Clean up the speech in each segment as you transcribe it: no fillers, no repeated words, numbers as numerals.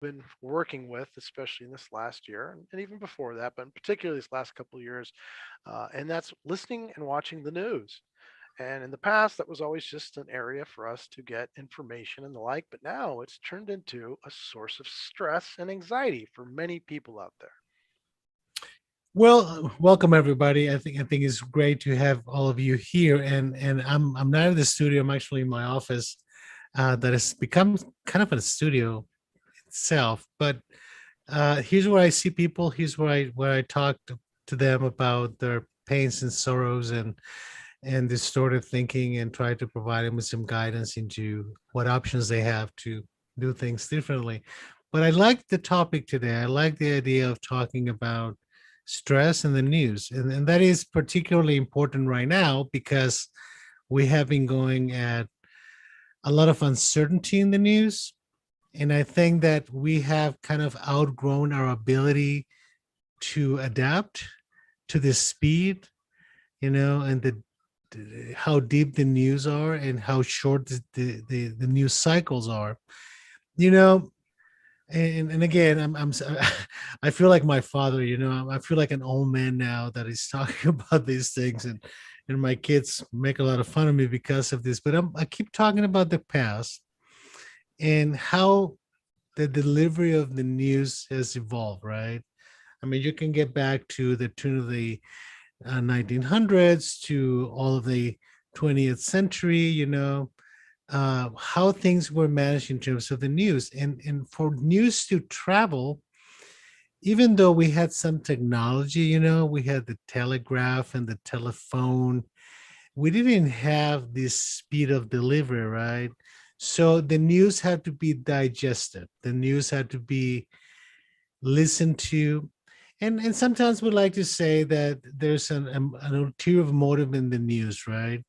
been working with, especially in this last year and even before that, but particularly this last couple of years, and that's listening and watching the news. And in the past, that was always just an area for us to get information and the like, but now it's turned into a source of stress and anxiety for many people out there. Well, welcome everybody. I think it's great to have all of you here. And I'm not in the studio. I'm actually in my office. That has become kind of a studio itself. But here's where I see people. Here's where I talk to them about their pains and sorrows and distorted thinking, and try to provide them with some guidance into what options they have to do things differently. But I like the topic today. I like the idea of talking about stress and the news. And that is particularly important right now because we have been going at a lot of uncertainty in the news. And I think that we have kind of outgrown our ability to adapt to the speed, and how deep the news are and how short the news cycles are. You know, and again, I feel like my father. I feel like an old man now that is talking about these things, and my kids make a lot of fun of me because of this. But I keep talking about the past and how the delivery of the news has evolved, right? I mean, you can get back to the tune of the 1900s to all of the 20th century, how things were managed in terms of the news. And for news to travel, even though we had some technology, we had the telegraph and the telephone, we didn't have this speed of delivery, right? So the news had to be digested, the news had to be listened to. And sometimes we like to say that there's an ulterior motive in the news, right?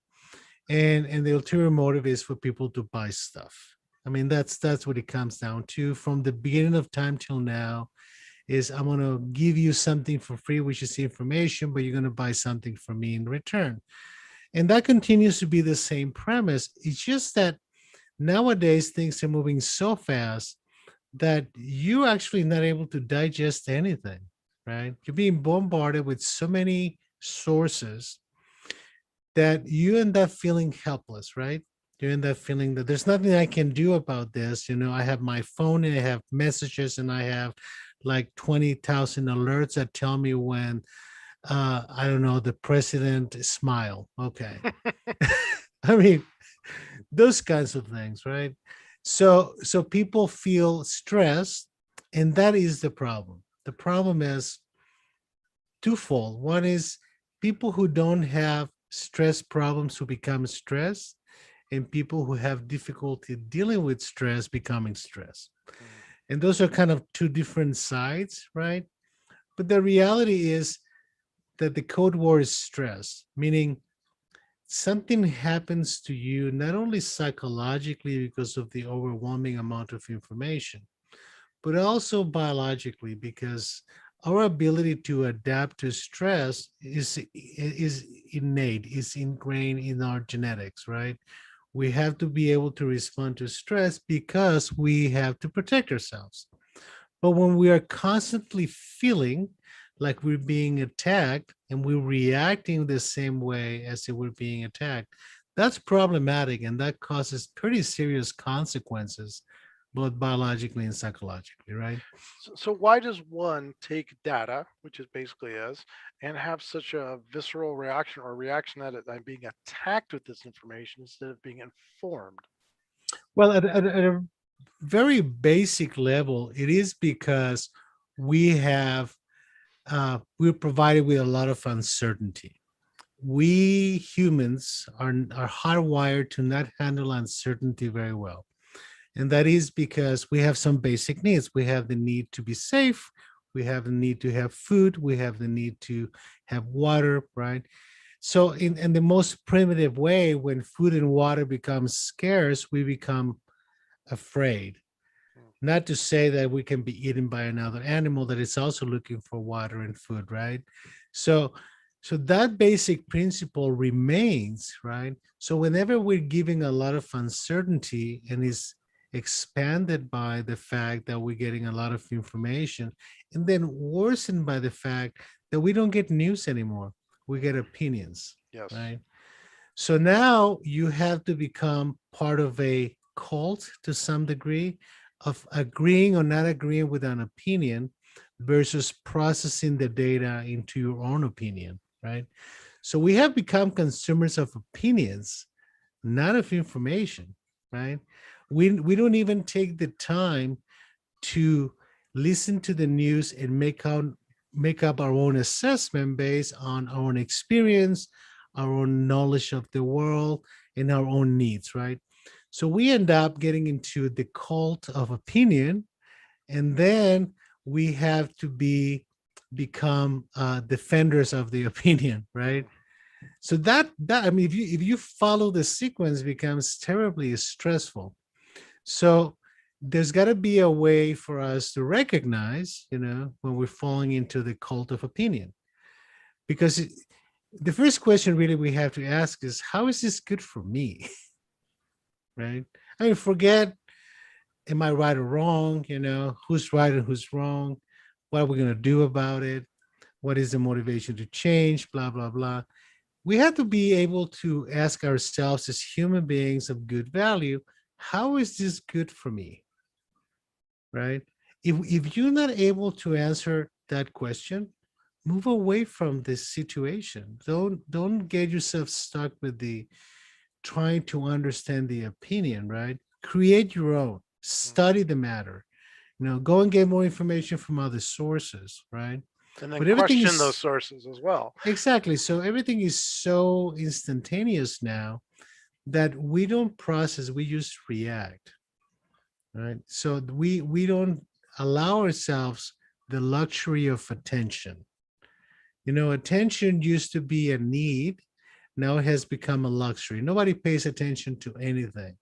And the ulterior motive is for people to buy stuff. I mean, that's what it comes down to. From the beginning of time till now, is I'm going to give you something for free, which is information, but you're going to buy something from me in return. And that continues to be the same premise. It's just that nowadays things are moving so fast that you're actually not able to digest anything, right? You're being bombarded with so many sources that you end up feeling helpless, right? You end up feeling that there's nothing I can do about this. I have my phone and I have messages and I have like 20,000 alerts that tell me when, I don't know, the president smile. Okay. I mean, those kinds of things, right? So people feel stressed, and that is the problem. The problem is twofold. One is people who don't have stress problems who become stressed, and people who have difficulty dealing with stress becoming stressed. Mm. And those are kind of two different sides, right? But the reality is that the code word is stress, meaning something happens to you not only psychologically because of the overwhelming amount of information, but also biologically because our ability to adapt to stress is innate, is ingrained in our genetics, right? We have to be able to respond to stress because we have to protect ourselves. But when we are constantly feeling like we're being attacked and we're reacting the same way as if we're being attacked, that's problematic and that causes pretty serious consequences, both biologically and psychologically, right? So why does one take data, which is basically is, and have such a visceral reaction or reaction that I'm being attacked with this information instead of being informed? Well, at a very basic level, it is because we have we're provided with a lot of uncertainty. We humans are hardwired to not handle uncertainty very well. And that is because we have some basic needs. We have the need to be safe. We have the need to have food. We have the need to have water, right? So, in the most primitive way, when food and water becomes scarce, we become afraid. Mm. Not to say that we can be eaten by another animal that is also looking for water and food, right? So, so that basic principle remains, right? So whenever we're giving a lot of uncertainty and is expanded by the fact that we're getting a lot of information, and then worsened by the fact that we don't get news anymore. We get opinions, Yes. right? So now you have to become part of a cult to some degree of agreeing or not agreeing with an opinion versus processing the data into your own opinion, right? So we have become consumers of opinions, not of information, right? We don't even take the time to listen to the news and make up our own assessment based on our own experience, our own knowledge of the world, and our own needs, right? So we end up getting into the cult of opinion, and then we have to become defenders of the opinion, right? Mhm. So that I mean, if you follow the sequence, it becomes terribly stressful. So there's got to be a way for us to recognize, when we're falling into the cult of opinion. Because the first question really we have to ask is, how is this good for me? Right? I mean, forget, am I right or wrong? Who's right and who's wrong? What are we going to do about it? What is the motivation to change? Blah, blah, blah. We have to be able to ask ourselves as human beings of good value, how is this good for me? Right? If you're not able to answer that question, move away from this situation. Don't get yourself stuck with the trying to understand the opinion, right? Create your own, Mhm. study the matter, go and get more information from other sources, right? And then But everything question those is sources as well. exactly so everything is so instantaneous now that we don't process, we just react, right? So we don't allow ourselves the luxury of attention. Attention used to be a need, now it has become a luxury. Nobody pays attention to anything,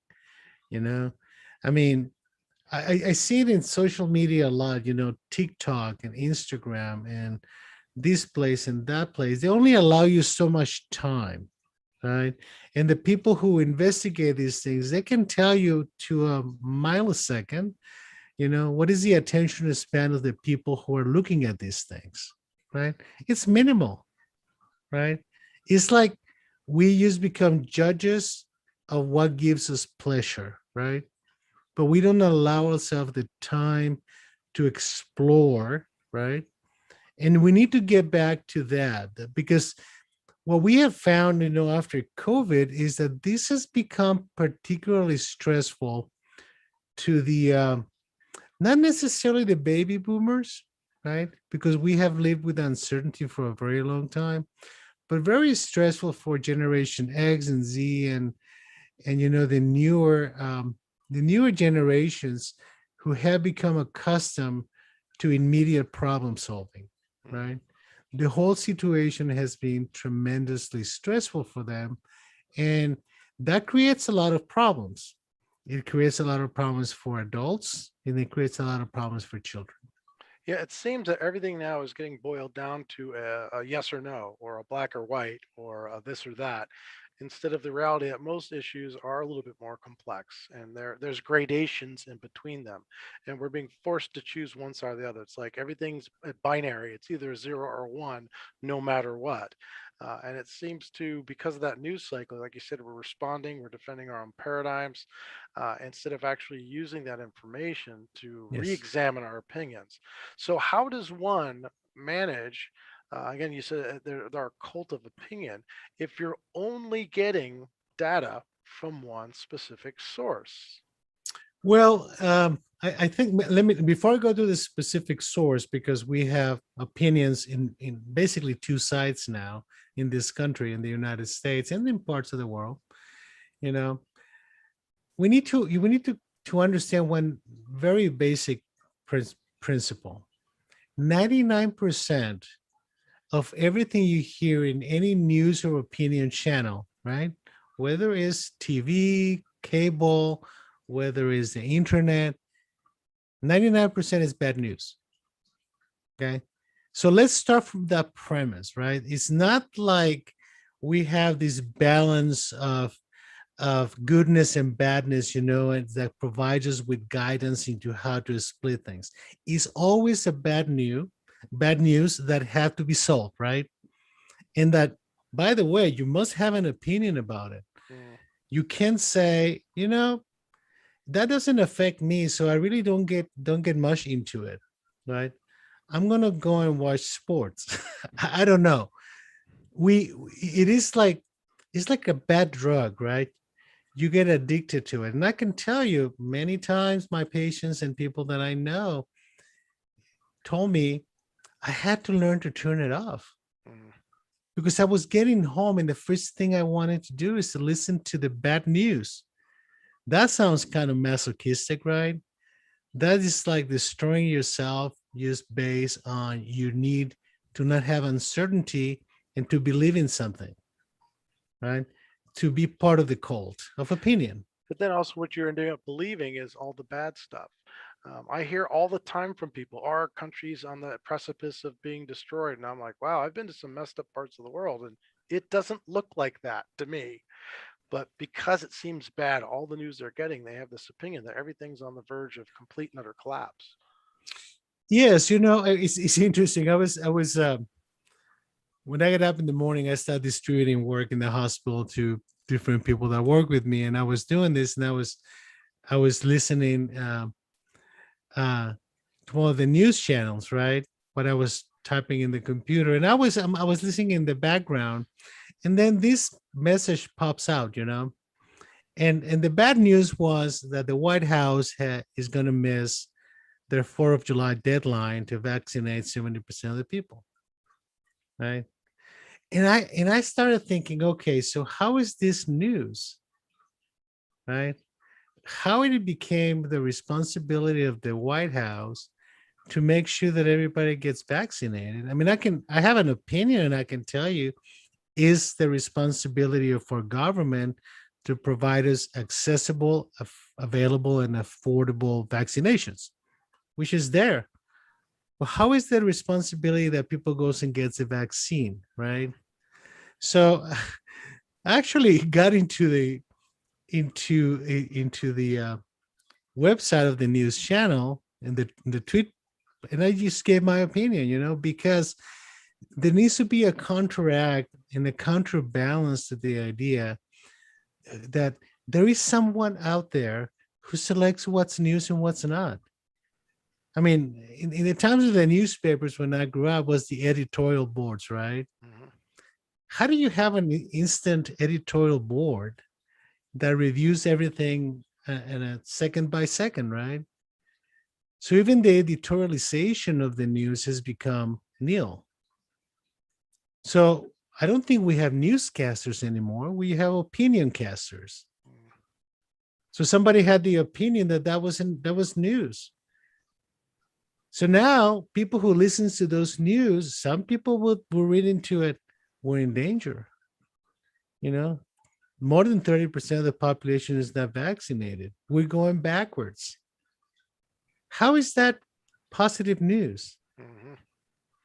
you know I mean, I see it in social media a lot, TikTok and Instagram and this place and that place. They only allow you so much time, right? And the people who investigate these things, they can tell you to a millisecond, what is the attention span of the people who are looking at these things, right? It's minimal, right? It's like we just become judges of what gives us pleasure, right? But we don't allow ourselves the time to explore, right? And we need to get back to that because what we have found, after COVID is that this has become particularly stressful to the not necessarily the baby boomers, right? Because we have lived with uncertainty for a very long time, but very stressful for Generation X and Z and the newer generations who have become accustomed to immediate problem solving, Mhm. right? The whole situation has been tremendously stressful for them, and that creates a lot of problems. It creates a lot of problems for adults, and it creates a lot of problems for children. Yeah, it seems that everything now is getting boiled down to a yes or no, or a black or white, or a this or that, instead of the reality that most issues are a little bit more complex, and there's gradations in between them, and we're being forced to choose one side or the other. It's like everything's binary; it's either zero or one, no matter what. And it seems to, because of that news cycle, like you said, we're responding, we're defending our own paradigms, instead of actually using that information to Yes. re-examine our opinions. So how does one manage? Again, you said there are cult of opinion. If you're only getting data from one specific source. Well, I think let me before I go to the specific source, because we have opinions in basically two sides now in this country, in the United States, and in parts of the world. You know, we need to understand one very basic principle. 99% of everything you hear in any news or opinion channel, right? Whether it's TV, cable, whether it's the internet, 99% is bad news. Okay. So let's start from that premise, right? It's not like we have this balance of of goodness and badness, and that provides us with guidance into how to split things. It's always a bad news that have to be solved, right? And that, by the way, you must have an opinion about it. Mm, You can't say, that doesn't affect me, so I really don't get much into it, right? I'm gonna go and watch sports. I don't know. We it is like it's like a bad drug, right? You get addicted to it. And I can tell you many times my patients and people that I know told me I had to learn to turn it off mm. because I was getting home and the first thing I wanted to do is to listen to the bad news. That sounds kind of masochistic, right? That is like destroying yourself just based on your need to not have uncertainty and to believe in something, right? To be part of the cult of opinion. But then also, what you're ending up believing is all the bad stuff. I hear all the time from people, our country's on the precipice of being destroyed. And I'm like, wow, I've been to some messed up parts of the world and it doesn't look like that to me. But because it seems bad, all the news they're getting, they have this opinion that everything's on the verge of complete and utter collapse. Yes, it's interesting. I was when I get up in the morning, I start distributing work in the hospital to different people that work with me, and I was doing this, and I was listening to one of the news channels, right? But I was typing in the computer, and I was listening in the background, and then this message pops out, and the bad news was that the White House is going to miss their 4th of July deadline to vaccinate 70% of the people, right? And I started thinking, okay, so how is this news, right? How it became the responsibility of the White House to make sure that everybody gets vaccinated. I mean, I have an opinion, and I can tell you, is the responsibility of our government to provide us accessible, available, and affordable vaccinations, which is there. Well, how is the responsibility that people goes and gets a vaccine, right? So I actually got into the website of the news channel and the tweet, and I just gave my opinion, because there needs to be a counteract and a counterbalance to the idea that there is someone out there who selects what's news and what's not. I mean, in the times of the newspapers when I grew up was the editorial boards, right? Hmm. How do you have an instant editorial board that reviews everything in a second by second, right? So even the editorialization of the news has become nil. So I don't think we have newscasters anymore. We have opinion casters. So somebody had the opinion that was news. So now people who listens to those news, some people will read into it, we're in danger. You know, more than 30% of the population is not vaccinated. We're going backwards. How is that positive news? Hmm.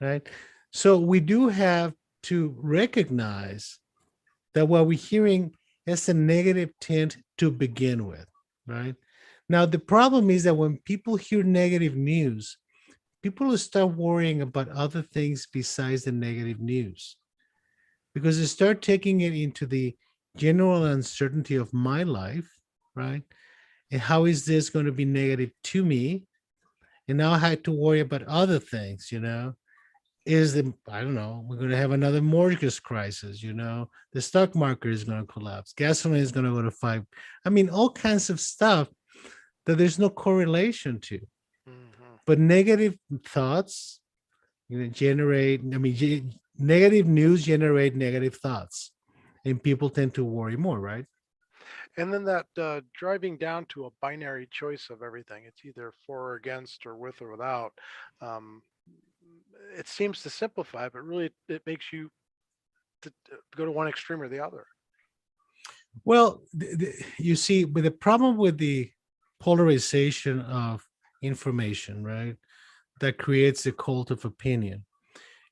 Right? So we do have to recognize that what we're hearing has a negative tint to begin with, right? Now, the problem is that when people hear negative news, people will start worrying about other things besides the negative news because they start taking it into the general uncertainty of my life, right? And how is this going to be negative to me? And now I had to worry about other things, is the I don't know, we're going to have another mortgage crisis, the stock market is going to collapse, gasoline is going to go to 5. I mean, all kinds of stuff that there's no correlation to. Hmm. But negative thoughts generate, I mean, negative news generate negative thoughts, and people tend to worry more, right? And then that driving down to a binary choice of everything, it's either for or against or with or without. Um, it seems to simplify, but really it makes you to go to one extreme or the other. Well, you see, but the problem with the polarization of information, right, that creates a cult of opinion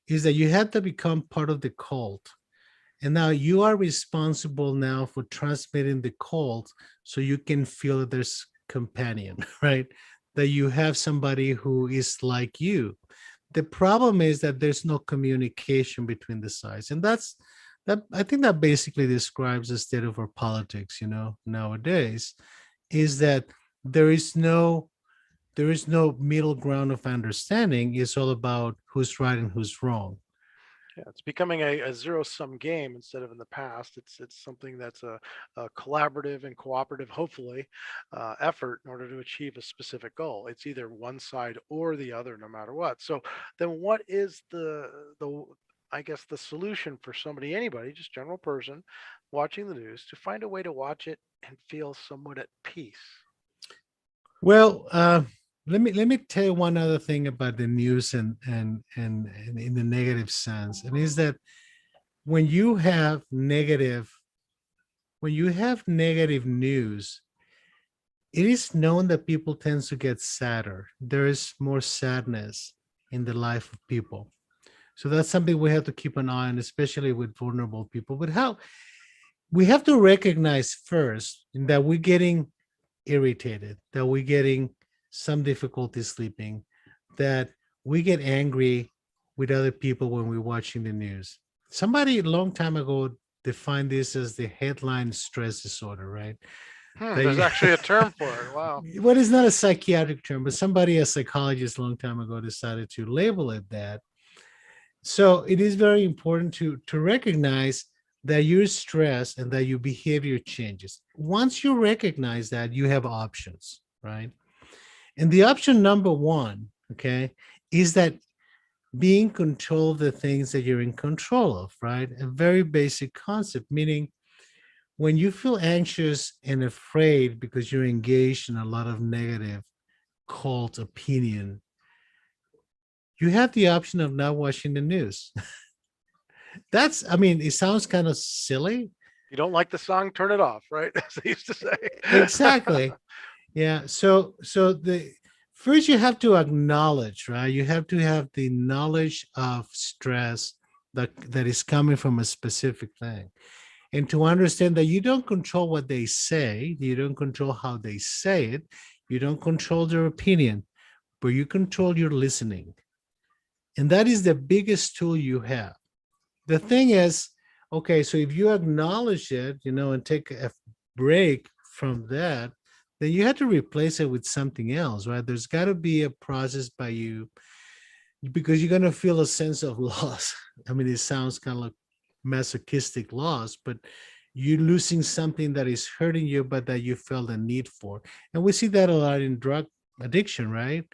is that you have to become part of the cult. And now you are responsible now for transmitting the cult so you can feel that there's companion, right? That you have somebody who is like you. The problem is that there's no communication between the sides. And that I think that basically describes the state of our politics, nowadays, is that there is no there is no middle ground of understanding. It's all about who's right and who's wrong. Yeah, it's becoming a zero sum game instead of in the past. It's something that's a collaborative and cooperative, hopefully, effort in order to achieve a specific goal. It's either one side or the other, no matter what. So then, what is the I guess the solution for somebody, anybody, just general person, watching the news to find a way to watch it and feel somewhat at peace? Well, let me tell you one other thing about the news and in the negative sense, and is that when you have negative when you have negative news, it is known that people tend to get sadder. There is more sadness in the life of people. So that's something we have to keep an eye on, especially with vulnerable people. But how we have to recognize first that we're getting irritated, that we're getting some difficulty sleeping, that we get angry with other people when we're watching the news. Somebody a long time ago defined this as the headline stress disorder, right? That There's you, actually a term for it. Wow. what is not a psychiatric term, but somebody, a psychologist, a long time ago decided to label it that. So it is very important to recognize that you're stressed and that your behavior changes. Once you recognize that, you have options, right? And the option number one, okay, is that being control of the things that you're in control of, right? A very basic concept, meaning when you feel anxious and afraid because you're engaged in a lot of negative cult opinion, you have the option of not watching the news. I mean, it sounds kind of silly. You don't like the song, turn it off, right? As they used to say. Exactly. Yeah. So the first you have to acknowledge, right? You have to have the knowledge of stress that is coming from a specific thing. And to understand that you don't control what they say, you don't control how they say it, you don't control their opinion, but you control your listening. And that is the biggest tool you have. The thing is, okay, so if you acknowledge it, and take a break from that, then you have to replace it with something else, right? There's got to be a process by you, because you're going to feel a sense of loss. I mean, it sounds kind of like masochistic loss, but you're losing something that is hurting you, but that you felt a need for. And we see that a lot in drug addiction, right?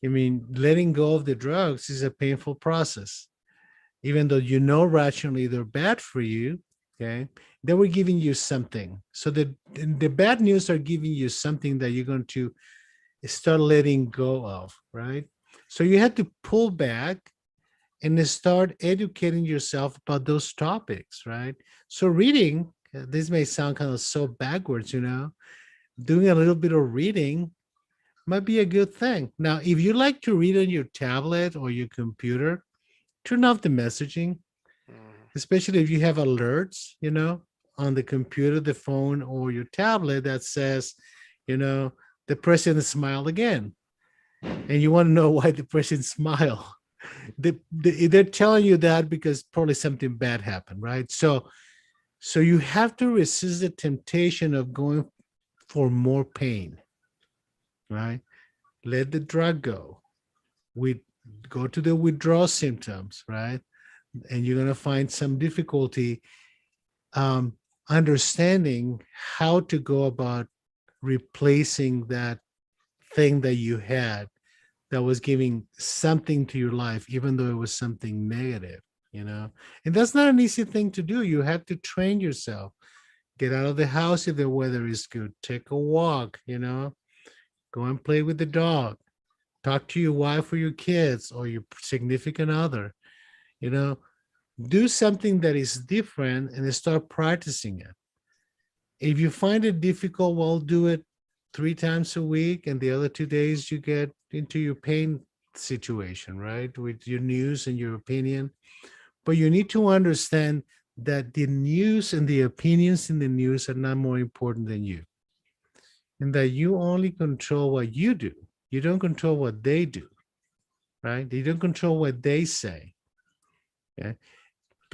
I mean, letting go of the drugs is a painful process, even though rationally they're bad for you. Okay, they were giving you something. So the bad news are giving you something that you're going to start letting go of, right? So you had to pull back and start educating yourself about those topics, right? So reading, this may sound kind of so backwards, doing a little bit of reading might be a good thing. Now, if you like to read on your tablet or your computer, turn off the messaging, Mhm. especially if you have alerts, on the computer, the phone, or your tablet that says, you know, the president smiled again. And you want to know why the president smiled. They're telling you that because probably something bad happened, right? So you have to resist the temptation of going for more pain, right? Let the drug go. We go to the withdrawal symptoms, right? And you're going to find some difficulty understanding how to go about replacing that thing that you had that was giving something to your life, even though it was something negative. And that's not an easy thing to do. You have to train yourself. Get out of the house if the weather is good. Take a walk. Go and play with the dog. Talk to your wife or your kids or your significant other. You know, do something that is different and start practicing it. If you find it difficult, well, do it 3 times a week, and the other 2 days you get into your pain situation, right? With your news and your opinion. But you need to understand that the news and the opinions in the news are not more important than you, and that you only control what you do. You don't control what they do, right? You don't control what they say. Okay.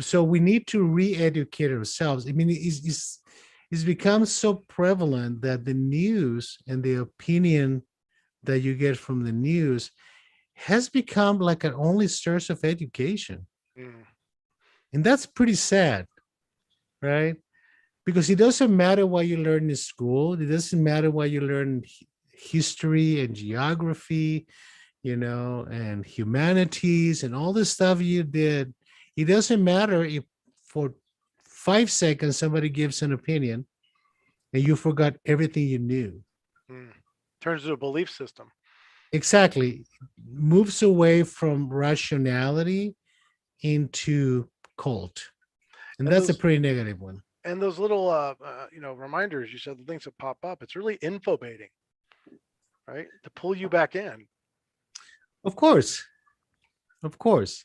So we need to re-educate ourselves. I mean, it's become so prevalent that the news and the opinion that you get from the news has become like an only source of education. Mm, And that's pretty sad, right? Because it doesn't matter what you learn in school, it doesn't matter what you learn in history and geography, and humanities and all the stuff you did. It doesn't matter if for 5 seconds somebody gives an opinion and you forgot everything you knew. mm. Turns into a belief system. Exactly. Moves away from rationality into cult. And And that's a those pretty negative one. little reminders you said, the things that pop up, it's really info baiting, right? To pull you back in. Of course. Of course.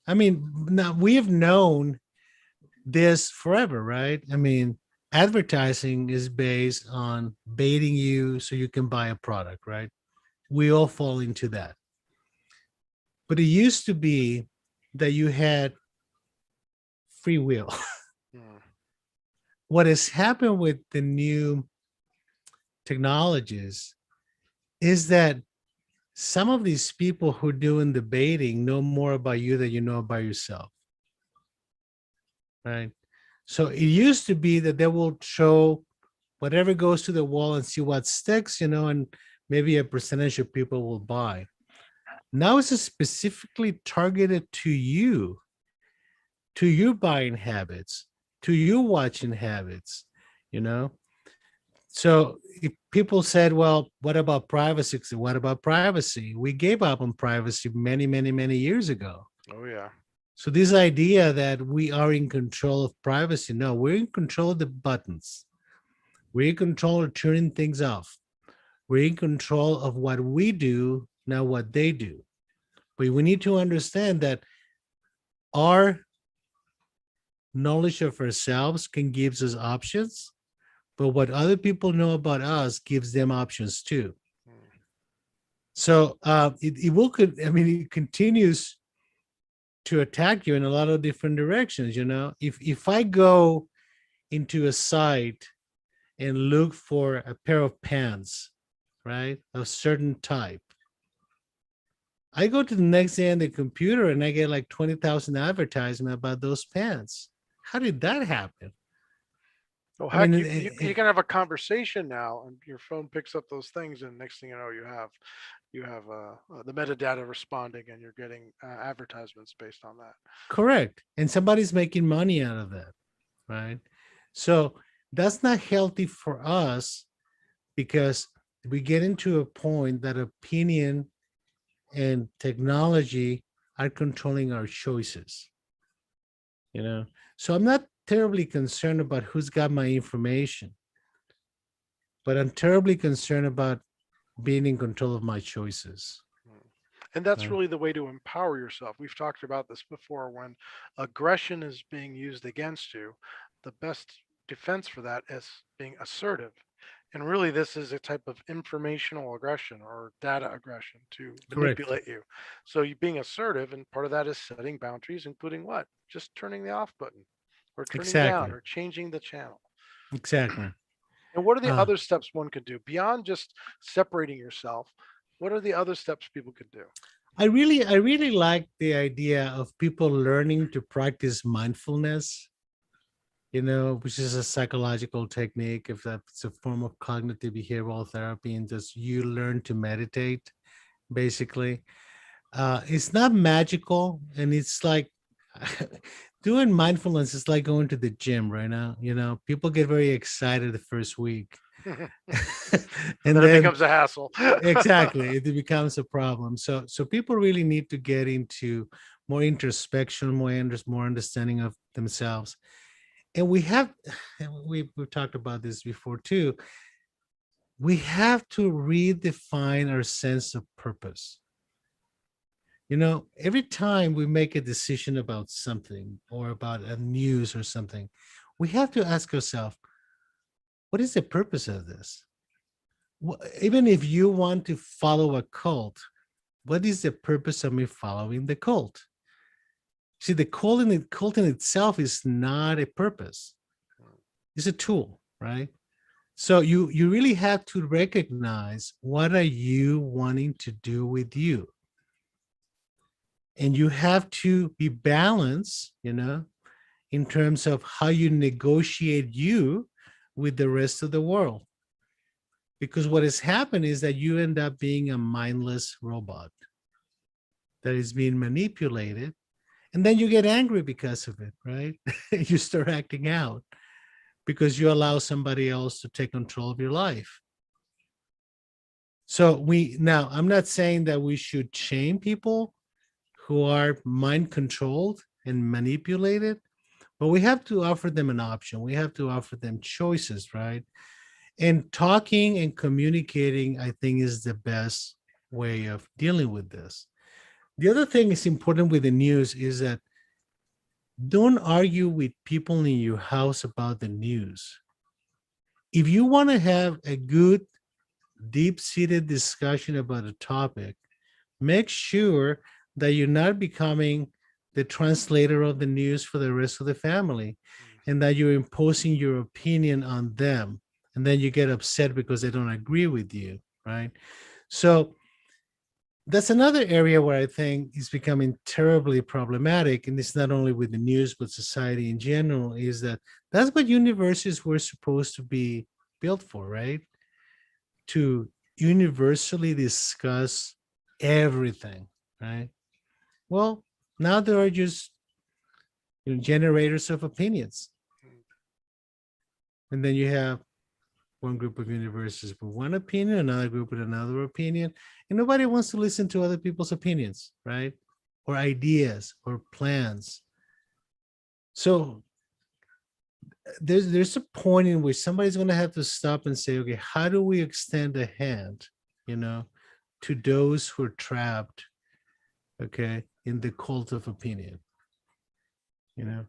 I mean, now we have known this forever, right? I mean, advertising is based on baiting you so you can buy a product, right? We all fall into that. But it used to be that you had free will. Mm, What has happened with the new technologies is that some of these people who are doing the baiting know more about you than you know about yourself, right? So it used to be that they will show whatever goes to the wall and see what sticks, and maybe a percentage of people will buy. Now it's specifically targeted to your buying habits, to your watching habits, you know. So if people said, well, what about privacy? What about privacy? We gave up on privacy many, many, many years ago. oh yeah. So this idea that we are in control of privacy, no, we're in control of the buttons. We're in control of turning things off. We're in control of what we do, not what they do. But we need to understand that our knowledge of ourselves can give us options, but what other people know about us gives them options too. Mm. So it will, I mean, it continues to attack you in a lot of different directions. If I go into a site and look for a pair of pants, right, of certain type, I go to the next day on the computer and I get like 20,000 advertisement about those pants. How did that happen? Oh I mean, heck, you can have a conversation now, and your phone picks up those things, and next thing you know, you have the metadata responding, and you're getting advertisements based on that. correct. And somebody's making money out of that, right? So that's not healthy for us because we get into a point that opinion and technology are controlling our choices, you know? So I'm not terribly concerned about who's got my information, but I'm terribly concerned about being in control of my choices. Mm. And that's Right? really the way to empower yourself. We've talked about this before. When aggression is being used against you, the best defense for that is being assertive. And really, this is a type of informational aggression or data aggression to Correct. manipulate you. So you being assertive, and part of that is setting boundaries, including what? Just turning the off button or turning down Exactly. or changing the channel. Exactly. And what are the Uh, other steps one could do beyond just separating yourself? What are the other steps people could do? I really like the idea of people learning to practice mindfulness, which is a psychological technique. If that's a form of cognitive behavioral therapy, and just you learn to meditate, basically. It's not magical, and it's like doing mindfulness is like going to the gym right now. People get very excited the first week, And and then it then becomes a hassle. exactly it becomes a problem. So people really need to get into more introspection, more understanding of themselves. And we've talked about this before too. We have to redefine our sense of purpose. Every time we make a decision about something or about a news or something, we have to ask ourselves, what is the purpose of this? Even if you want to follow a cult, what is the purpose of me following the cult? See, the cult in itself is not a purpose; it's a tool, right? So you really have to recognize what are you wanting to do with you, and you have to be balanced, in terms of how you negotiate you with the rest of the world. Because what has happened is that you end up being a mindless robot that is being manipulated, and then you get angry because of it, right? You start acting out because you allow somebody else to take control of your life. So I'm not saying that we should shame people who are mind controlled and manipulated, but we have to offer them an option. We have to offer them choices, right? And talking and communicating, I think, is the best way of dealing with this. The other thing is important with the news is that don't argue with people in your house about the news. If you want to have a good, deep seated discussion about a topic, make sure that you're not becoming the translator of the news for the rest of the family and that you're imposing your opinion on them. And then you get upset because they don't agree with you, right? So that's another area where I think is becoming terribly problematic. And it's not only with the news, but society in general, is that that's what universities were supposed to be built for, right? To universally discuss everything, right? Well, now there are just generators of opinions. And then you have one group of universities with one opinion, another group with another opinion, and nobody wants to listen to other people's opinions, right? Or ideas or plans. So there's a point in which somebody's going to have to stop and say, okay, how do we extend a hand, you know, to those who are trapped, okay, in the cult of opinion, you know?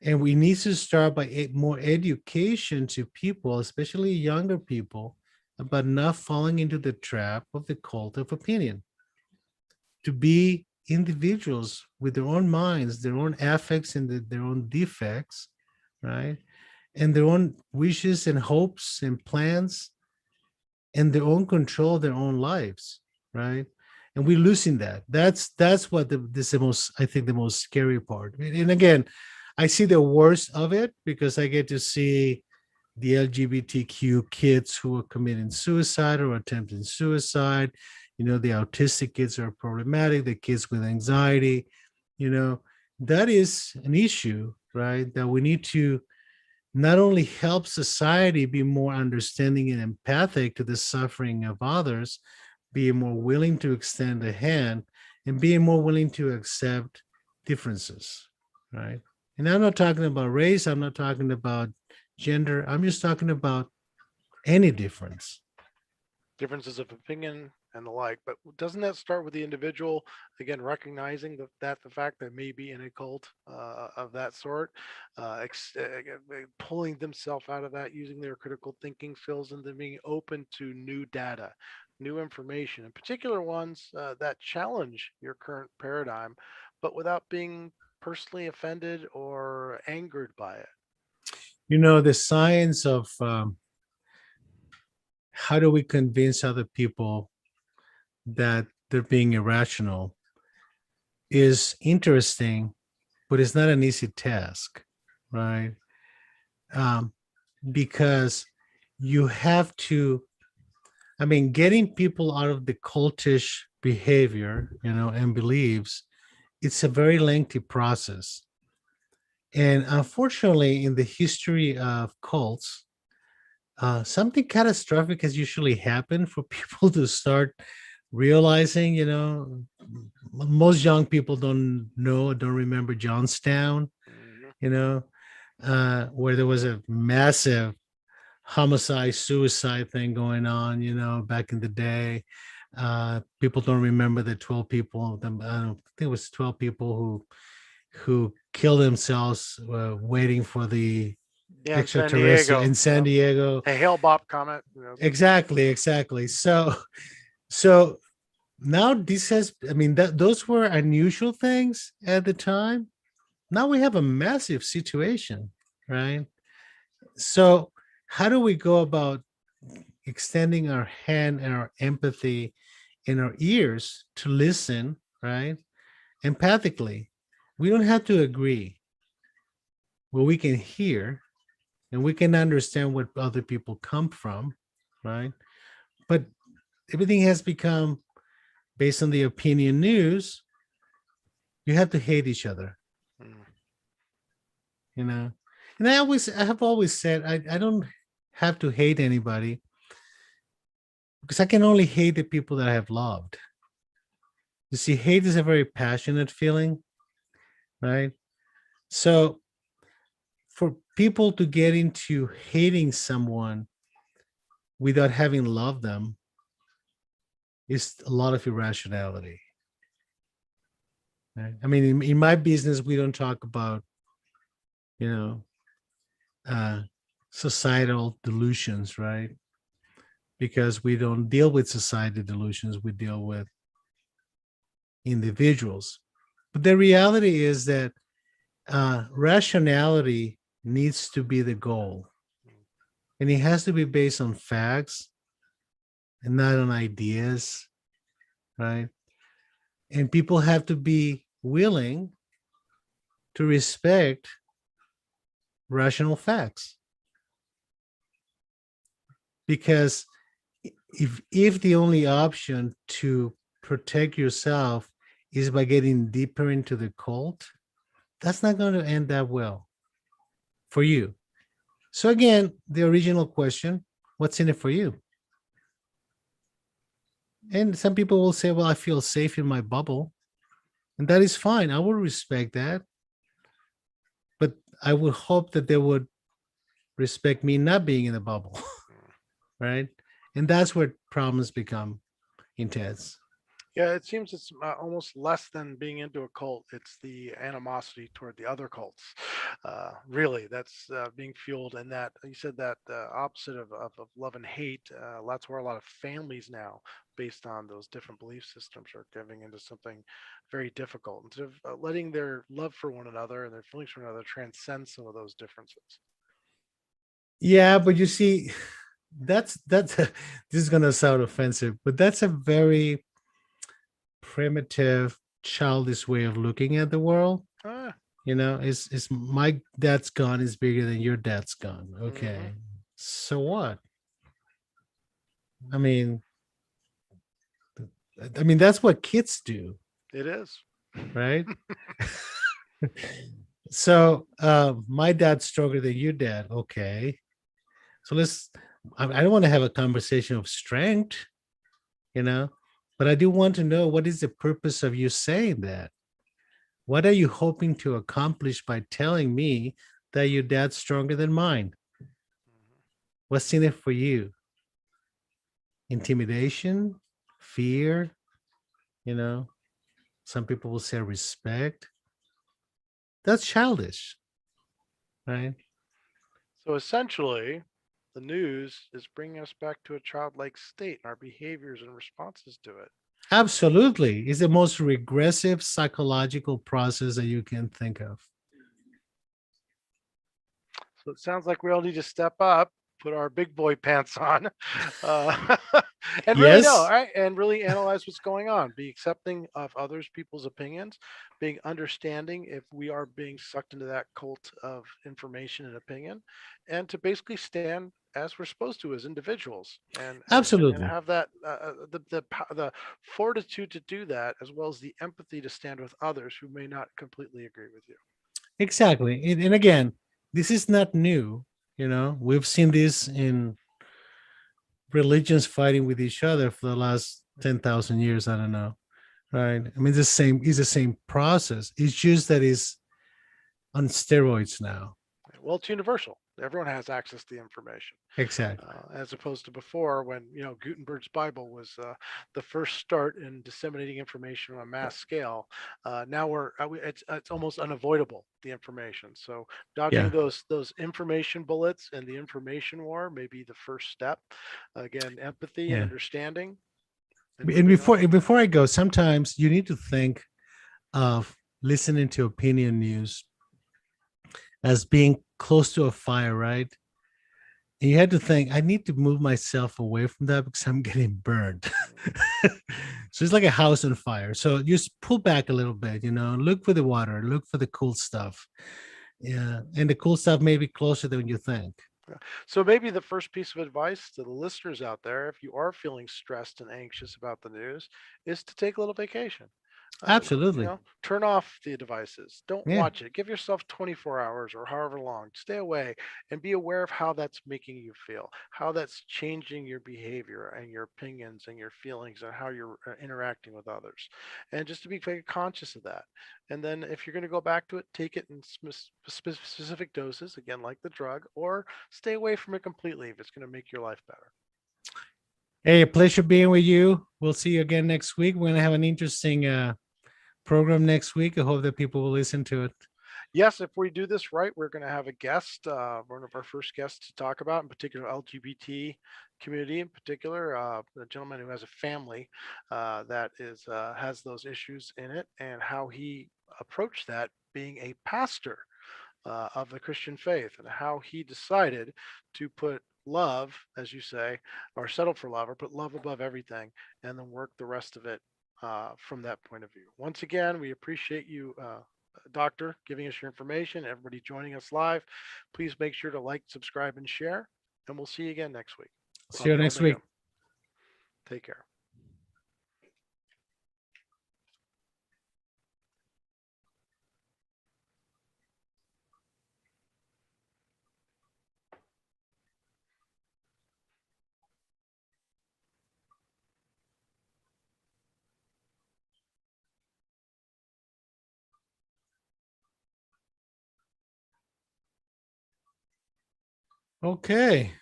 And we need to start by more education to people, especially younger people, about not falling into the trap of the cult of opinion, to be individuals with their own minds, their own affects, and their own defects, right? And their own wishes and hopes and plans, and their own control of their own lives, right? And we're losing that. That's what this the most, I think, the most scary part. And again, I see the worst of it because I get to see the LGBTQ kids who are committing suicide or attempting suicide. The autistic kids are problematic, the kids with anxiety. You know, that is an issue, right? That we need to not only help society be more understanding and empathic to the suffering of others, being more willing to extend a hand, and being more willing to accept differences, right? And I'm not talking about race, I'm not talking about gender, I'm just talking about any difference. Differences of opinion and the like. But doesn't that start with the individual again recognizing that the fact that maybe in a cult of that sort, pulling themselves out of that, using their critical thinking skills, and then being open to new data, new information, and particular ones that challenge your current paradigm, but without being personally offended or angered by it. The science of how do we convince other people that they're being irrational is interesting, but it's not an easy task, right? Um, because you have to, I mean, getting people out of the cultish behavior, and beliefs, it's a very lengthy process. And unfortunately, in the history of cults, something catastrophic has usually happened for people to start realizing, most young people don't remember Johnstown, Mhm. you know, where there was a massive homicide suicide thing going on, back in the day. People don't remember the 12 people. I don't think it was 12 people who killed themselves waiting for the Yeah, in San extraterrestrial Diego. in San Yep. Diego. A Hale Bopp comet. Exactly, exactly. So now this has, I mean, that those were unusual things at the time. Now we have a massive situation, right? So how do we go about extending our hand and our empathy in our ears to listen, right? Empathically. We don't have to agree, but we can hear and we can understand what other people come from, right? But everything has become based on the opinion news. You have to hate each other, Mm. you know. And I have always said I don't have to hate anybody because I can only hate the people that I have loved. You see, hate is a very passionate feeling, right? So for people to get into hating someone without having loved them is a lot of irrationality. Right? I mean, in my business, we don't talk about, you know, uh, societal delusions, right? Because we don't deal with society delusions, we deal with individuals. But the reality is that rationality needs to be the goal, and it has to be based on facts and not on ideas, right? And people have to be willing to respect rational facts because if the only option to protect yourself is by getting deeper into the cult, that's not going to end that well for you. So again, the original question, what's in it for you? And some people will say, well, I feel safe in my bubble, and that is fine. I will respect that, but I would hope that they would respect me not being in the bubble. Right? And that's where problems become intense. Yeah, it seems it's almost less than being into a cult. It's the animosity toward the other cults. Really, that's being fueled. And that you said that opposite of love and hate. That's where a lot of families now, based on those different belief systems, are giving into something very difficult. Instead of letting their love for one another and their feelings for one another transcend some of those differences. Yeah, but you see, that's this is gonna sound offensive, but that's a very primitive, childish way of looking at the world. Ah, You know, is my dad's gun is bigger than your dad's gun. mm-hmm. Okay. So what? I mean, that's what kids do, It is. right? So my dad's stronger than your dad. Okay. So I don't want to have a conversation of strength, you know, but I do want to know what is the purpose of you saying that? What are you hoping to accomplish by telling me that your dad's stronger than mine? What's in it for you? Intimidation, fear, you know, some people will say respect. That's childish, right? So essentially, the news is bringing us back to a childlike state in our behaviors and responses to it. Absolutely. It's the most regressive psychological process that you can think of. So it sounds like we all need to step up, put our big boy pants on, and really know, all Yes, right, and really analyze what's going on. Be accepting of others people's opinions, being understanding if we are being sucked into that cult of information and opinion, and to basically stand as we're supposed to as individuals, and absolutely. have that the fortitude to do that, as well as the empathy to stand with others who may not completely agree with you. Exactly. And again, this is not new. You know, we've seen this in religions fighting with each other for the last 10,000 years. I don't know. Right. I mean, it's the same process. It's just that it's on steroids now. Well, it's universal. Everyone has access to the information, Exactly. as opposed to before when Gutenberg's Bible was the first start in disseminating information on a mass scale. Now it's almost unavoidable, the information. So dodging Yeah. those information bullets and the information war may be the first step. Again, empathy and Yeah. understanding, and And moving on. before I go, sometimes you need to think of listening to opinion news as being close to a fire, right? And you had to think, I need to move myself away from that because I'm getting burned. So it's like a house on fire. So just pull back a little bit, look for the water, look for the cool stuff. Yeah. And the cool stuff may be closer than you think. Yeah. So maybe the first piece of advice to the listeners out there, if you are feeling stressed and anxious about the news, is to take a little vacation. Uh, Absolutely. Turn off the devices. Don't Yeah. watch it. Give yourself 24 hours or however long. Stay away and be aware of how that's making you feel, how that's changing your behavior and your opinions and your feelings and how you're interacting with others. And just to be very conscious of that. And then if you're going to go back to it, take it in specific doses, again, like the drug, or stay away from it completely if it's going to make your life better. Hey, a pleasure being with you. We'll see you again next week. We're going to have an interesting program next week. I hope that people will listen to it. Yes, if we do this right, we're going to have a guest, one of our first guests to talk about, in particular, LGBT community, in particular, a gentleman who has a family that is has those issues in it, and how he approached that, being a pastor of the Christian faith, and how he decided to put love, as you say, or settle for love, or put love above everything, and then work the rest of it from that point of view. Once again, we appreciate you, Doctor, giving us your information. Everybody joining us live, please make sure to like, subscribe, and share. And we'll see you again next week See on you the next Omega. week. Take care. Okay.